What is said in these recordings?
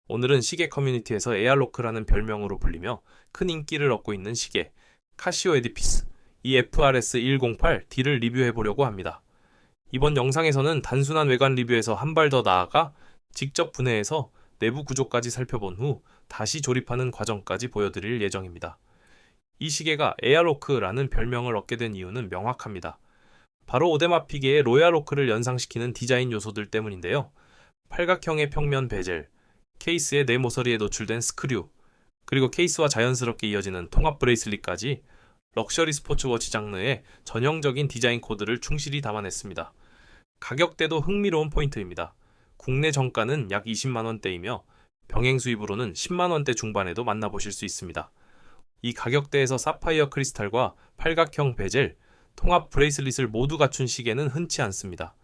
오늘은 시계 커뮤니티에서 에알로크라는 별명으로 불리며 큰 인기를 얻고 있는 시계 카시오 에디피스 EFRS 108D를 리뷰해 보려고 합니다. 이번 영상에서는 단순한 외관 리뷰에서 한 발 더 나아가 직접 분해해서 내부 구조까지 살펴본 후 다시 조립하는 과정까지 보여드릴 예정입니다. 이 시계가 에알로크라는 별명을 얻게 된 이유는 명확합니다. 바로 오데마피게의 로얄로크를 연상시키는 디자인 요소들 때문인데요. 팔각형의 평면 베젤, 케이스의 네 모서리에 노출된 스크류, 그리고 케이스와 자연스럽게 이어지는 통합 브레이슬릿까지 럭셔리 스포츠워치 장르의 전형적인 디자인 코드를 충실히 담아냈습니다. 가격대도 흥미로운 포인트입니다. 국내 정가는 약 20만원대이며 병행 수입으로는 10만원대 중반에도 만나보실 수 있습니다. 이 가격대에서 사파이어 크리스탈과 팔각형 베젤, 통합 브레이슬릿을 모두 갖춘 시계는 흔치 않습니다.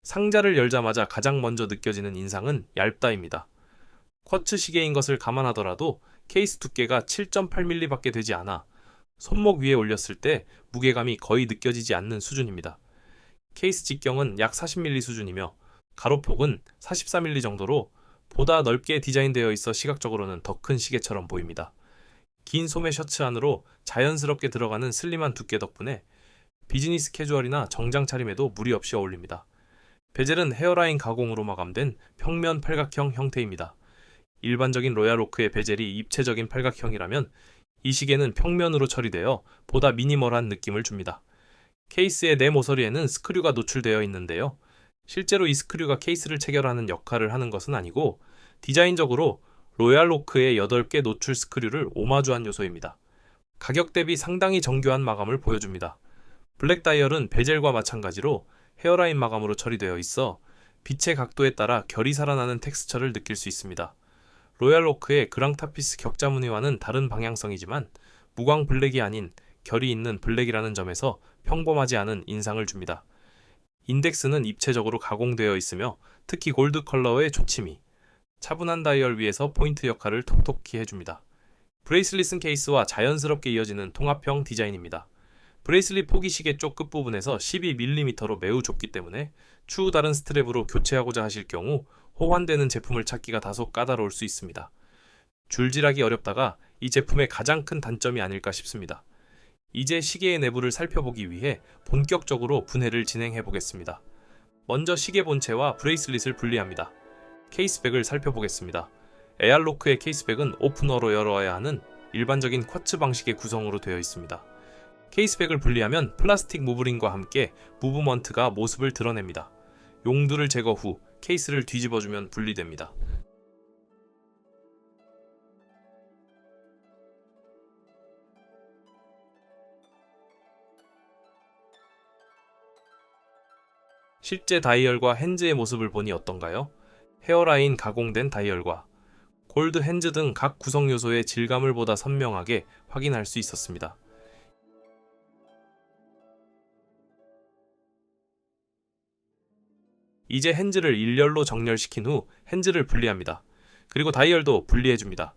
상자를 열자마자 가장 먼저 느껴지는 인상은 얇다입니다. 쿼츠 시계인 것을 감안하더라도 케이스 두께가 7.8mm 밖에 되지 않아 손목 위에 올렸을 때 무게감이 거의 느껴지지 않는 수준입니다. 케이스 직경은 약 40mm 수준이며 가로폭은 44mm 정도로 보다 넓게 디자인되어 있어 시각적으로는 더 큰 시계처럼 보입니다. 긴 소매 셔츠 안으로 자연스럽게 들어가는 슬림한 두께 덕분에 비즈니스 캐주얼이나 정장 차림에도 무리 없이 어울립니다. 베젤은 헤어라인 가공으로 마감된 평면 팔각형 형태입니다. 일반적인 로얄로크의 베젤이 입체적인 팔각형이라면 이 시계는 평면으로 처리되어 보다 미니멀한 느낌을 줍니다. 케이스의 네 모서리에는 스크류가 노출되어 있는데요. 실제로 이 스크류가 케이스를 체결하는 역할을 하는 것은 아니고 디자인적으로 로얄로크의 8개 노출 스크류를 오마주한 요소입니다. 가격 대비 상당히 정교한 마감을 보여줍니다. 블랙 다이얼은 베젤과 마찬가지로 헤어라인 마감으로 처리되어 있어 빛의 각도에 따라 결이 살아나는 텍스처를 느낄 수 있습니다. 로얄로크의 그랑타피스 격자 무늬와는 다른 방향성이지만 무광 블랙이 아닌 결이 있는 블랙이라는 점에서 평범하지 않은 인상을 줍니다. 인덱스는 입체적으로 가공되어 있으며 특히 골드 컬러의 초침이 차분한 다이얼 위에서 포인트 역할을 톡톡히 해줍니다. 브레이슬릿은 케이스와 자연스럽게 이어지는 통합형 디자인입니다. 브레이슬릿 포기 시계 쪽 끝부분에서 12mm로 매우 좁기 때문에 추후 다른 스트랩으로 교체하고자 하실 경우 호환되는 제품을 찾기가 다소 까다로울 수 있습니다. 줄질하기 어렵다가 이 제품의 가장 큰 단점이 아닐까 싶습니다. 이제 시계의 내부를 살펴보기 위해 본격적으로 분해를 진행해 보겠습니다. 먼저 시계 본체와 브레이슬릿을 분리합니다. 케이스백을 살펴보겠습니다. 에알로크의 케이스백은 오프너로 열어야 하는 일반적인 쿼츠 방식의 구성으로 되어 있습니다. 케이스백을 분리하면 플라스틱 무브링과 함께 무브먼트가 모습을 드러냅니다. 용두를 제거 후 케이스를 뒤집어주면 분리됩니다. 실제 다이얼과 핸즈의 모습을 보니 어떤가요? 헤어라인 가공된 다이얼과 골드 핸즈 등 각 구성 요소의 질감을 보다 선명하게 확인할 수 있었습니다. 이제 핸즈를 일렬로 정렬시킨 후 핸즈를 분리합니다. 그리고 다이얼도 분리해줍니다.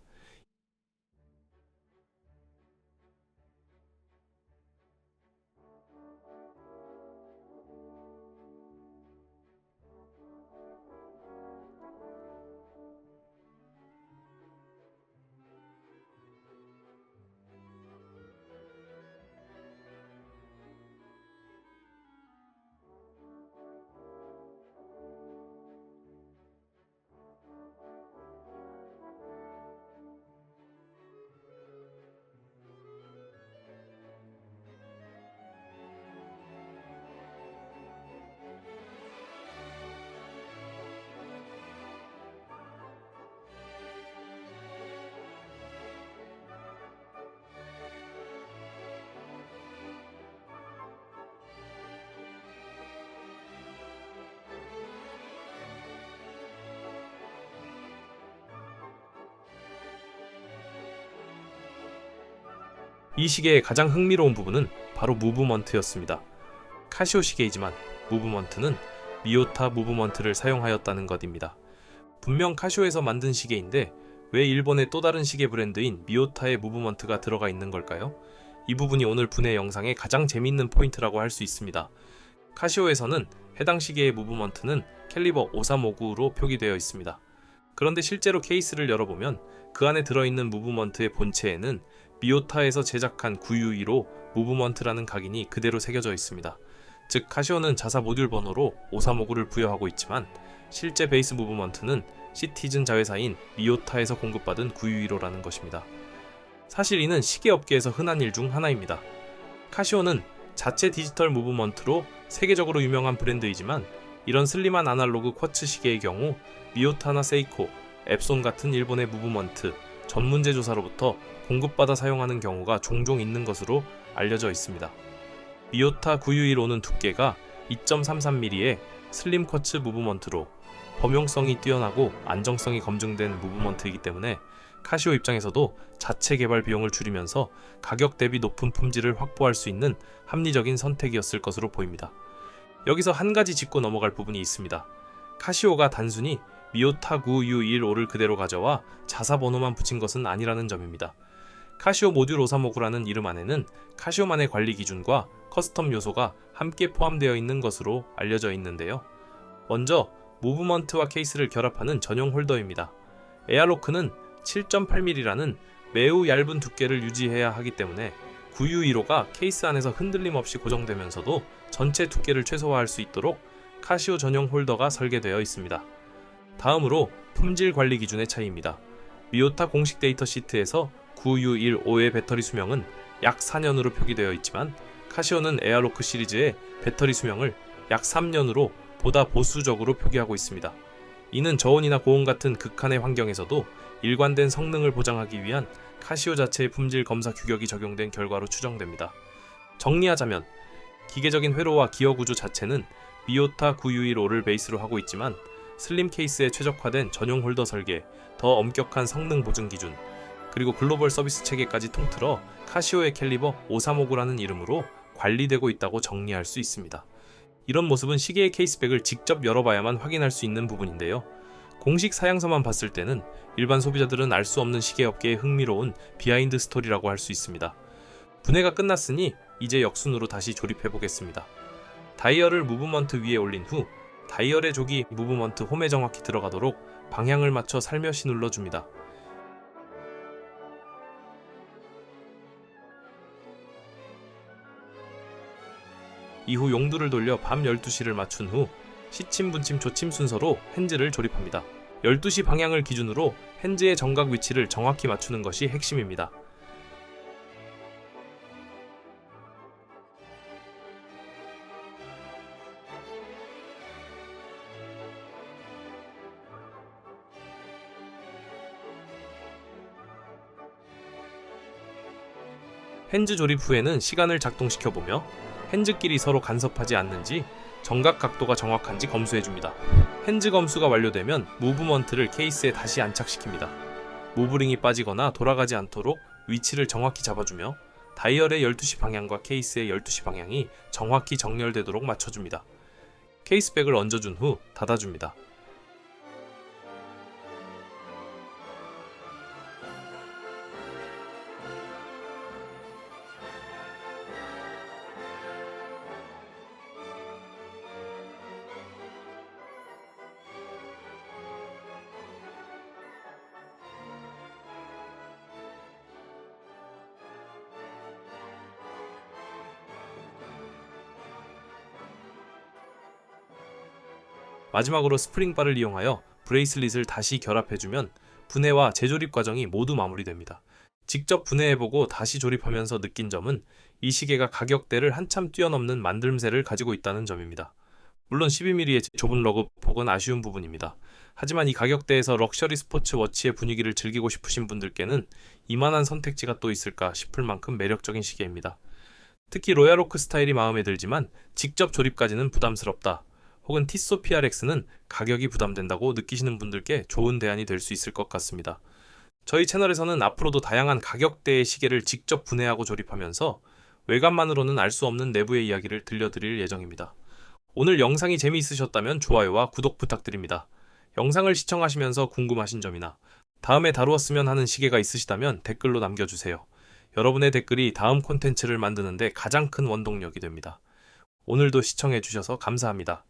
이 시계의 가장 흥미로운 부분은 바로 무브먼트였습니다. 카시오 시계이지만 무브먼트는 미오타 무브먼트를 사용하였다는 것입니다. 분명 카시오에서 만든 시계인데 왜 일본의 또 다른 시계 브랜드인 미오타의 무브먼트가 들어가 있는 걸까요? 이 부분이 오늘 분해 영상의 가장 재미있는 포인트라고 할 수 있습니다. 카시오에서는 해당 시계의 무브먼트는 캘리버 5359로 표기되어 있습니다. 그런데 실제로 케이스를 열어보면 그 안에 들어있는 무브먼트의 본체에는 미오타에서 제작한 9U2로 무브먼트라는 각인이 그대로 새겨져 있습니다. 즉 카시오는 자사 모듈 번호로 535를 부여하고 있지만 실제 베이스 무브먼트는 시티즌 자회사인 미오타에서 공급받은 9U2로라는 것입니다. 사실 이는 시계업계에서 흔한 일 중 하나입니다. 카시오는 자체 디지털 무브먼트로 세계적으로 유명한 브랜드이지만 이런 슬림한 아날로그 쿼츠 시계의 경우 미오타나 세이코, 앱손 같은 일본의 무브먼트 전문 제조사로부터 공급받아 사용하는 경우가 종종 있는 것으로 알려져 있습니다. 미오타 9U2로는 두께가 2.33mm의 슬림 쿼츠 무브먼트로 범용성이 뛰어나고 안정성이 검증된 무브먼트이기 때문에 카시오 입장에서도 자체 개발 비용을 줄이면서 가격 대비 높은 품질을 확보할 수 있는 합리적인 선택이었을 것으로 보입니다. 여기서 한 가지 짚고 넘어갈 부분이 있습니다. 카시오가 단순히 미오타 9U15를 그대로 가져와 자사 번호만 붙인 것은 아니라는 점입니다. 카시오 모듈 535라는 이름 안에는 카시오만의 관리 기준과 커스텀 요소가 함께 포함되어 있는 것으로 알려져 있는데요. 먼저 무브먼트와 케이스를 결합하는 전용 홀더입니다. 에어로크는 7.8mm라는 매우 얇은 두께를 유지해야 하기 때문에 9U15가 케이스 안에서 흔들림 없이 고정되면서도 전체 두께를 최소화할 수 있도록 카시오 전용 홀더가 설계되어 있습니다. 다음으로 품질 관리 기준의 차이입니다. 미오타 공식 데이터 시트에서 9U15의 배터리 수명은 약 4년으로 표기되어 있지만 카시오는 에어로크 시리즈의 배터리 수명을 약 3년으로 보다 보수적으로 표기하고 있습니다. 이는 저온이나 고온 같은 극한의 환경에서도 일관된 성능을 보장하기 위한 카시오 자체의 품질 검사 규격이 적용된 결과로 추정됩니다. 정리하자면 기계적인 회로와 기어 구조 자체는 미오타 9U15를 베이스로 하고 있지만 슬림 케이스에 최적화된 전용 홀더 설계, 더 엄격한 성능 보증 기준, 그리고 글로벌 서비스 체계까지 통틀어 카시오의 캘리버 535라는 이름으로 관리되고 있다고 정리할 수 있습니다. 이런 모습은 시계의 케이스백을 직접 열어봐야만 확인할 수 있는 부분인데요. 공식 사양서만 봤을 때는 일반 소비자들은 알 수 없는 시계업계의 흥미로운 비하인드 스토리라고 할 수 있습니다. 분해가 끝났으니 이제 역순으로 다시 조립해보겠습니다. 다이얼을 무브먼트 위에 올린 후 다이얼의 족이 무브먼트 홈에 정확히 들어가도록 방향을 맞춰 살며시 눌러줍니다. 이후 용두를 돌려 밤 12시를 맞춘 후 시침, 분침, 조침 순서로 핸즈를 조립합니다. 12시 방향을 기준으로 핸즈의 정각 위치를 정확히 맞추는 것이 핵심입니다. 핸즈 조립 후에는 시간을 작동시켜보며 핸즈끼리 서로 간섭하지 않는지 정각 각도가 정확한지 검수해줍니다. 핸즈 검수가 완료되면 무브먼트를 케이스에 다시 안착시킵니다. 무브링이 빠지거나 돌아가지 않도록 위치를 정확히 잡아주며 다이얼의 12시 방향과 케이스의 12시 방향이 정확히 정렬되도록 맞춰줍니다. 케이스백을 얹어준 후 닫아줍니다. 마지막으로 스프링바를 이용하여 브레이슬릿을 다시 결합해주면 분해와 재조립 과정이 모두 마무리됩니다. 직접 분해해보고 다시 조립하면서 느낀 점은 이 시계가 가격대를 한참 뛰어넘는 만듦새를 가지고 있다는 점입니다. 물론 12mm의 좁은 러그 폭은 아쉬운 부분입니다. 하지만 이 가격대에서 럭셔리 스포츠 워치의 분위기를 즐기고 싶으신 분들께는 이만한 선택지가 또 있을까 싶을 만큼 매력적인 시계입니다. 특히 로얄오크 스타일이 마음에 들지만 직접 조립까지는 부담스럽다, 혹은 티소 PRX는 가격이 부담된다고 느끼시는 분들께 좋은 대안이 될 수 있을 것 같습니다. 저희 채널에서는 앞으로도 다양한 가격대의 시계를 직접 분해하고 조립하면서 외관만으로는 알 수 없는 내부의 이야기를 들려드릴 예정입니다. 오늘 영상이 재미있으셨다면 좋아요와 구독 부탁드립니다. 영상을 시청하시면서 궁금하신 점이나 다음에 다루었으면 하는 시계가 있으시다면 댓글로 남겨주세요. 여러분의 댓글이 다음 콘텐츠를 만드는 데 가장 큰 원동력이 됩니다. 오늘도 시청해주셔서 감사합니다.